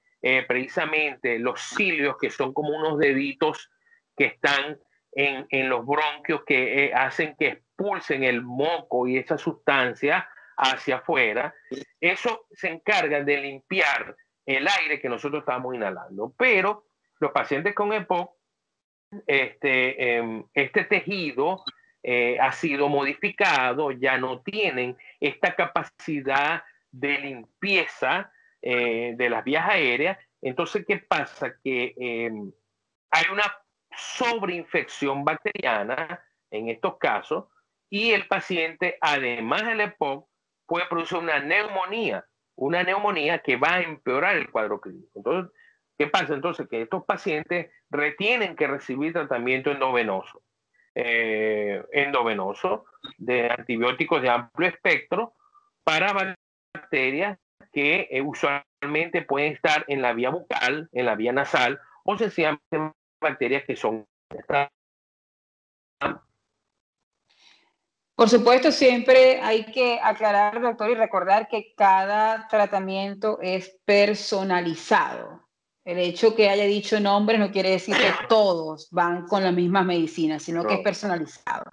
precisamente los cilios, que son como unos deditos que están en los bronquios que hacen que expulsen el moco y esa sustancia hacia afuera. Eso se encarga de limpiar el aire que nosotros estamos inhalando. Pero los pacientes con EPOC, este tejido ha sido modificado, ya no tienen esta capacidad de limpieza de las vías aéreas. Entonces, ¿qué pasa? Que hay una sobreinfección bacteriana en estos casos y el paciente, además del EPOC, puede producir una neumonía que va a empeorar el cuadro clínico. Entonces, ¿qué pasa? Entonces, que estos pacientes tienen que recibir tratamiento endovenoso. De antibióticos de amplio espectro para bacterias que usualmente pueden estar en la vía bucal, en la vía nasal, o sencillamente bacterias que son Por supuesto, siempre hay que aclarar, doctor, y recordar que cada tratamiento es personalizado. El hecho que haya dicho nombres no quiere decir que todos van con las mismas medicinas, sino que es No, personalizado.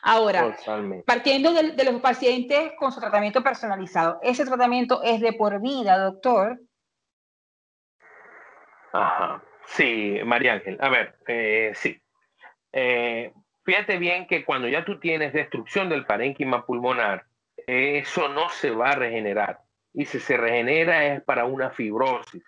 Ahora, totalmente. partiendo de los pacientes con su tratamiento personalizado, ¿ese tratamiento es de por vida, doctor? Ajá. Sí, María Ángel. A ver, sí. Eh, Fíjate bien que cuando ya tú tienes destrucción del parénquima pulmonar, eso no se va a regenerar. Y si se regenera es para una fibrosis.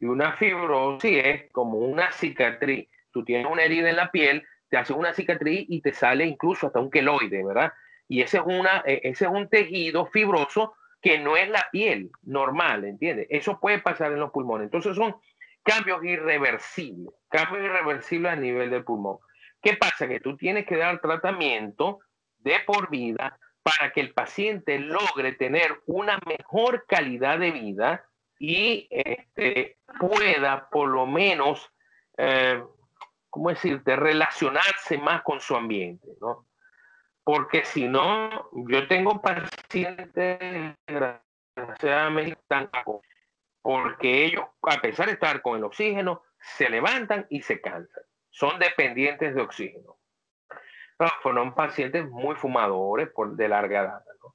Y una fibrosis es como una cicatriz. Tú tienes una herida en la piel, te hace una cicatriz y te sale incluso hasta un queloide, ¿verdad? Y ese es un tejido fibroso que no es la piel normal, ¿entiendes? Eso puede pasar en los pulmones. Entonces son cambios irreversibles a nivel del pulmón. ¿Qué pasa? Que tú tienes que dar tratamiento de por vida para que el paciente logre tener una mejor calidad de vida y pueda por lo menos, ¿cómo decirte?, relacionarse más con su ambiente, ¿no? Porque si no, yo tengo pacientes, desgraciadamente, porque ellos, a pesar de estar con el oxígeno, se levantan y se cansan. Son dependientes de oxígeno. No, fueron pacientes muy fumadores de larga data, ¿no?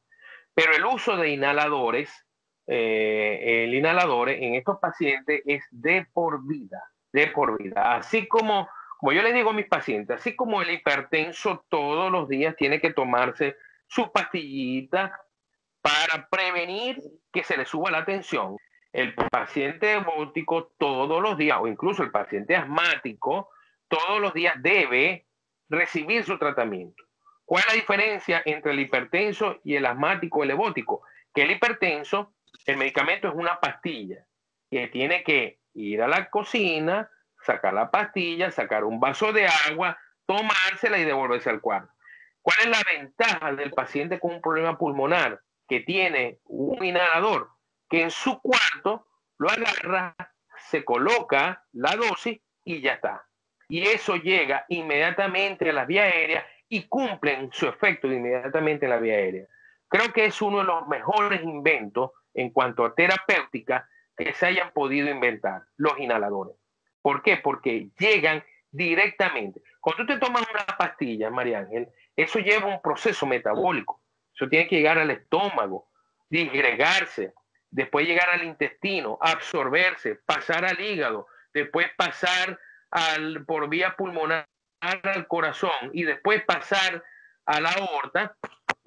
Pero el uso de inhaladores, el inhalador en estos pacientes es de por vida, de por vida. Así como yo les digo a mis pacientes, así como el hipertenso todos los días tiene que tomarse su pastillita para prevenir que se le suba la tensión, el paciente diabético todos los días, o incluso el paciente asmático, todos los días debe recibir su tratamiento. ¿Cuál es la diferencia entre el hipertenso y el asmático o el ebótico? Que el hipertenso, el medicamento es una pastilla, que tiene que ir a la cocina, sacar la pastilla, sacar un vaso de agua, tomársela y devolverse al cuarto. ¿Cuál es la ventaja del paciente con un problema pulmonar que tiene un inhalador? Que en su cuarto lo agarra, se coloca la dosis y ya está. Y eso llega inmediatamente a las vías aéreas y cumplen su efecto inmediatamente en la vía aérea. Creo que es uno de los mejores inventos en cuanto a terapéutica que se hayan podido inventar, los inhaladores. ¿Por qué? Porque llegan directamente. Cuando tú te tomas una pastilla, María Ángel, eso lleva un proceso metabólico. Eso tiene que llegar al estómago, disgregarse, después llegar al intestino, absorberse, pasar al hígado, después pasar por vía pulmonar al corazón y después pasar a la aorta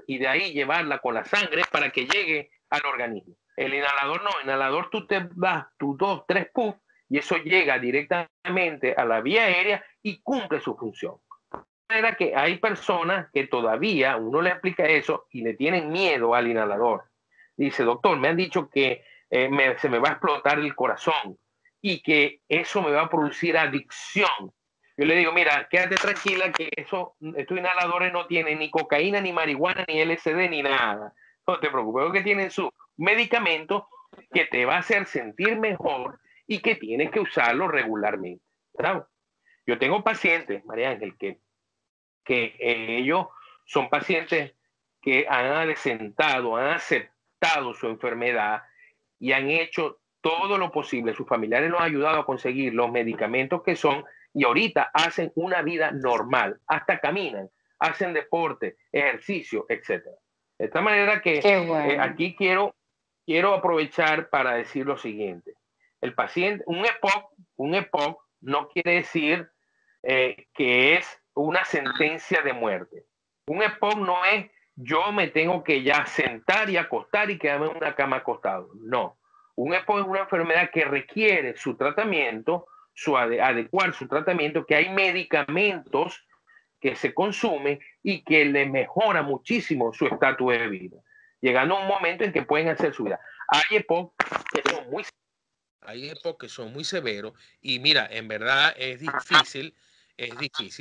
y de ahí llevarla con la sangre para que llegue al organismo. El inhalador no, el inhalador tú te das tus 2, 3 puffs y eso llega directamente a la vía aérea y cumple su función. De manera que hay personas que todavía uno le explica eso y le tienen miedo al inhalador. Dice, doctor, me han dicho que se me va a explotar el corazón y que eso me va a producir adicción. Yo le digo, mira, quédate tranquila que estos inhaladores no tienen ni cocaína, ni marihuana, ni LSD, ni nada. No te preocupes, porque tienen su medicamento que te va a hacer sentir mejor y que tienes que usarlo regularmente. ¿Sabes? Yo tengo pacientes, María Ángel, que ellos son pacientes que han adecentado, han aceptado su enfermedad y han hecho todo lo posible. Sus familiares los han ayudado a conseguir los medicamentos que son y ahorita hacen una vida normal, hasta caminan, hacen deporte, ejercicio, etc. De esta manera que Bueno. aquí quiero aprovechar para decir lo siguiente. El paciente, un EPOC no quiere decir que es una sentencia de muerte. Un EPOC no es yo me tengo que ya sentar y acostar y quedarme en una cama acostado. No. Un EPOC es una enfermedad que requiere su tratamiento, adecuar su tratamiento, que hay medicamentos que se consumen y que le mejora muchísimo su estatus de vida, llegando a un momento en que pueden hacer su vida. Hay EPOC que son muy severos y mira, en verdad es difícil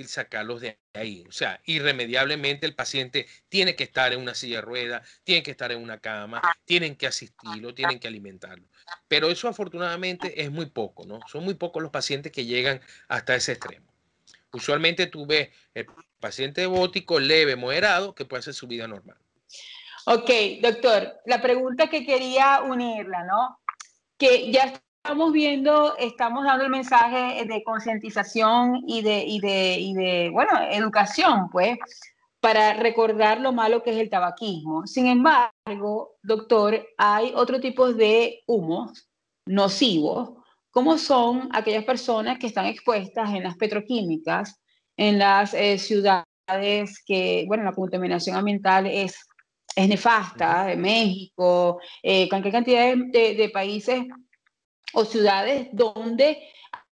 sacarlos de ahí. O sea, irremediablemente el paciente tiene que estar en una silla de ruedas, tiene que estar en una cama, tienen que asistirlo, tienen que alimentarlo. Pero eso afortunadamente es muy poco, ¿no? Son muy pocos los pacientes que llegan hasta ese extremo. Usualmente tú ves el paciente bótico leve, moderado, que puede hacer su vida normal. Ok, doctor, la pregunta que quería unirla, ¿no? Que ya estamos viendo, estamos dando el mensaje de concientización bueno, educación, pues, para recordar lo malo que es el tabaquismo. Sin embargo, doctor, hay otro tipo de humos nocivos, como son aquellas personas que están expuestas en las petroquímicas, en las ciudades que, bueno, la contaminación ambiental es nefasta, de México, cualquier cantidad de países o ciudades donde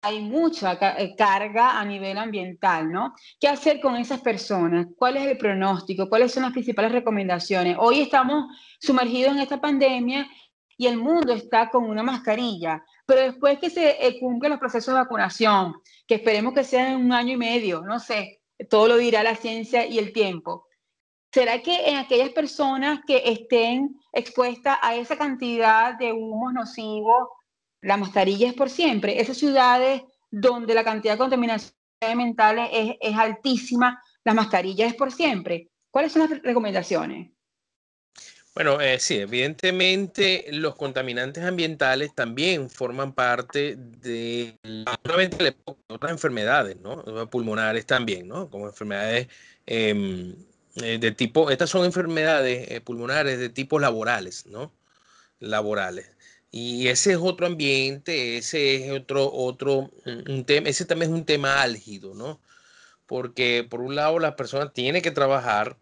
hay mucha carga a nivel ambiental, ¿no? ¿Qué hacer con esas personas? ¿Cuál es el pronóstico? ¿Cuáles son las principales recomendaciones? Hoy estamos sumergidos en esta pandemia y el mundo está con una mascarilla, pero después que se cumplen los procesos de vacunación, que esperemos que sea en 1 año y medio, no sé, todo lo dirá la ciencia y el tiempo. ¿Será que en aquellas personas que estén expuestas a esa cantidad de humos nocivos, la mascarilla es por siempre? Esas ciudades donde la cantidad de contaminación ambiental es altísima, la mascarilla es por siempre. ¿Cuáles son las recomendaciones? Bueno, sí, evidentemente los contaminantes ambientales también forman parte de no solamente de otras enfermedades, ¿no? Pulmonares también, ¿no? Como enfermedades de tipo, estas son enfermedades pulmonares de tipo laborales, ¿no? Laborales. Y ese es otro ambiente, ese es otro un tema, ese también es un tema álgido, ¿no? Porque por un lado las personas tienen que trabajar,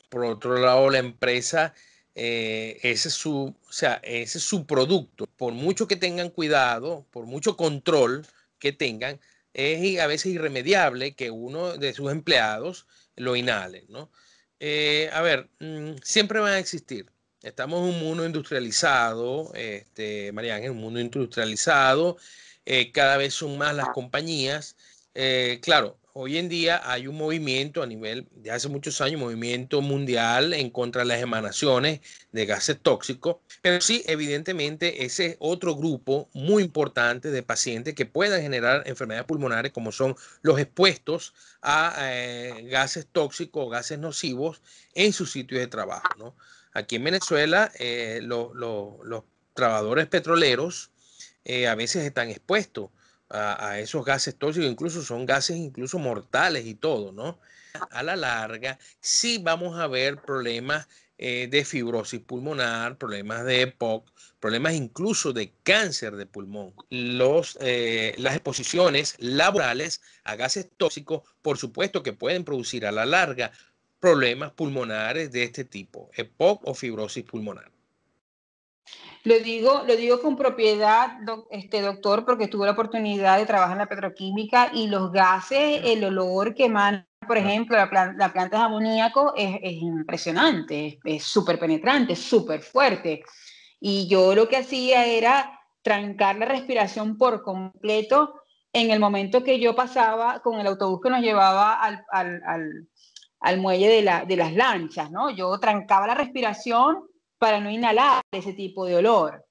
por otro lado la empresa, ese es su, o sea, ese es su producto. Por mucho que tengan cuidado, por mucho control que tengan, es a veces irremediable que uno de sus empleados lo inhale, ¿no? A ver, siempre van a existir. Estamos en un mundo industrializado, María Ángel, un mundo industrializado, cada vez son más las compañías. Claro, hoy en día hay un movimiento a nivel de hace muchos años, movimiento mundial en contra de las emanaciones de gases tóxicos, pero sí, evidentemente, ese es otro grupo muy importante de pacientes que puedan generar enfermedades pulmonares, como son los expuestos a gases tóxicos o gases nocivos en sus sitios de trabajo, ¿no? Aquí en Venezuela, los trabajadores petroleros a veces están expuestos a esos gases tóxicos, incluso son gases incluso mortales y todo, ¿no? A la larga, sí vamos a ver problemas de fibrosis pulmonar, problemas de EPOC, problemas incluso de cáncer de pulmón. Las exposiciones laborales a gases tóxicos, por supuesto que pueden producir a la larga problemas pulmonares de este tipo, EPOC o fibrosis pulmonar. Lo digo con propiedad, doctor, porque tuve la oportunidad de trabajar en la petroquímica y los gases, el olor que emana, por ejemplo, la planta de amoníaco es impresionante, es súper penetrante, súper fuerte. Y yo lo que hacía era trancar la respiración por completo en el momento que yo pasaba con el autobús que nos llevaba al muelle de las lanchas, ¿no? Yo trancaba la respiración para no inhalar ese tipo de olor.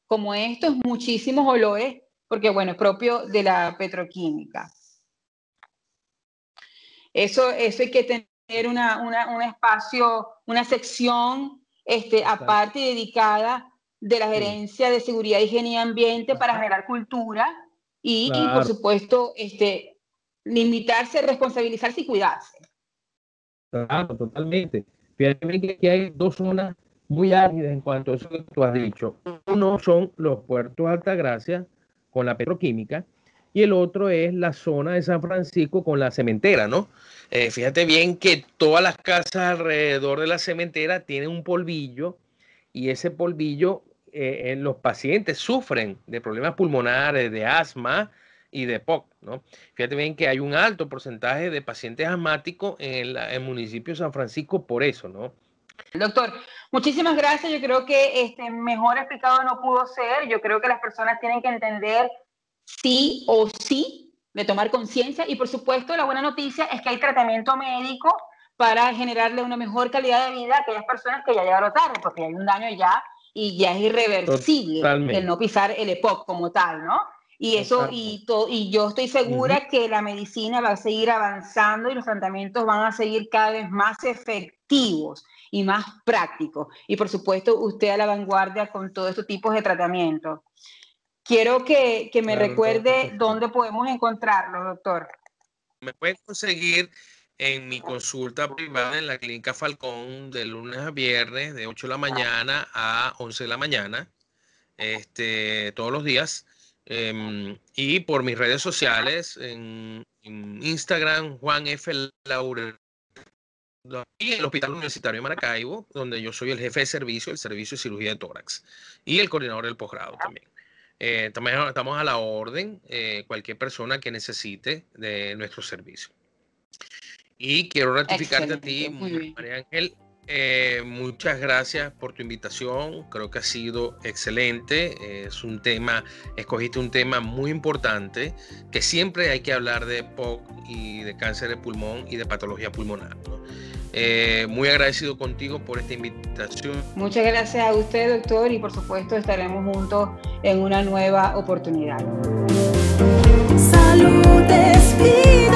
Como estos, muchísimos olores, porque bueno, es propio de la petroquímica. Eso hay que tener un espacio, una sección aparte y dedicada de la gerencia de seguridad, higiene y ambiente para generar cultura y por supuesto, limitarse, responsabilizarse y cuidarse. Claro, totalmente. Fíjate bien que aquí hay dos zonas muy áridas en cuanto a eso que tú has dicho. Uno son los puertos de Altagracia con la petroquímica y el otro es la zona de San Francisco con la cementera, ¿no? Fíjate bien que todas las casas alrededor de la cementera tienen un polvillo y ese polvillo, los pacientes sufren de problemas pulmonares, de asma y de POC, ¿no? Fíjate bien que hay un alto porcentaje de pacientes asmáticos en el municipio de San Francisco por eso, ¿no? Doctor, muchísimas gracias. Yo creo que mejor explicado no pudo ser. Yo creo que las personas tienen que entender sí o sí de tomar conciencia y por supuesto la buena noticia es que hay tratamiento médico para generarle una mejor calidad de vida a aquellas personas que ya llegaron tarde, porque hay un daño ya y ya es irreversible el no pisar el EPOC como tal, ¿no? y yo estoy segura que la medicina va a seguir avanzando y los tratamientos van a seguir cada vez más efectivos y más prácticos. Y por supuesto, usted a la vanguardia con todos estos tipos de tratamientos. Quiero que me recuerde dónde podemos encontrarlo, doctor. Me pueden conseguir en mi consulta privada en la Clínica Falcón de lunes a viernes de 8 de la mañana a 11 de la mañana, todos los días. Y por mis redes sociales, en Instagram, Juan F. Laureta, y el Hospital Universitario de Maracaibo, donde yo soy el jefe de servicio, el servicio de cirugía de tórax, y el coordinador del posgrado también. También estamos a la orden, cualquier persona que necesite de nuestro servicio. Y quiero ratificarte a ti, María Ángel. Muchas gracias por tu invitación. Creo que ha sido excelente. Es un tema, escogiste un tema muy importante, que siempre hay que hablar de POC y de cáncer de pulmón y de patología pulmonar, ¿no? Muy agradecido contigo por esta invitación. Muchas gracias a usted, doctor, y por supuesto estaremos juntos en una nueva oportunidad. Salud, vida.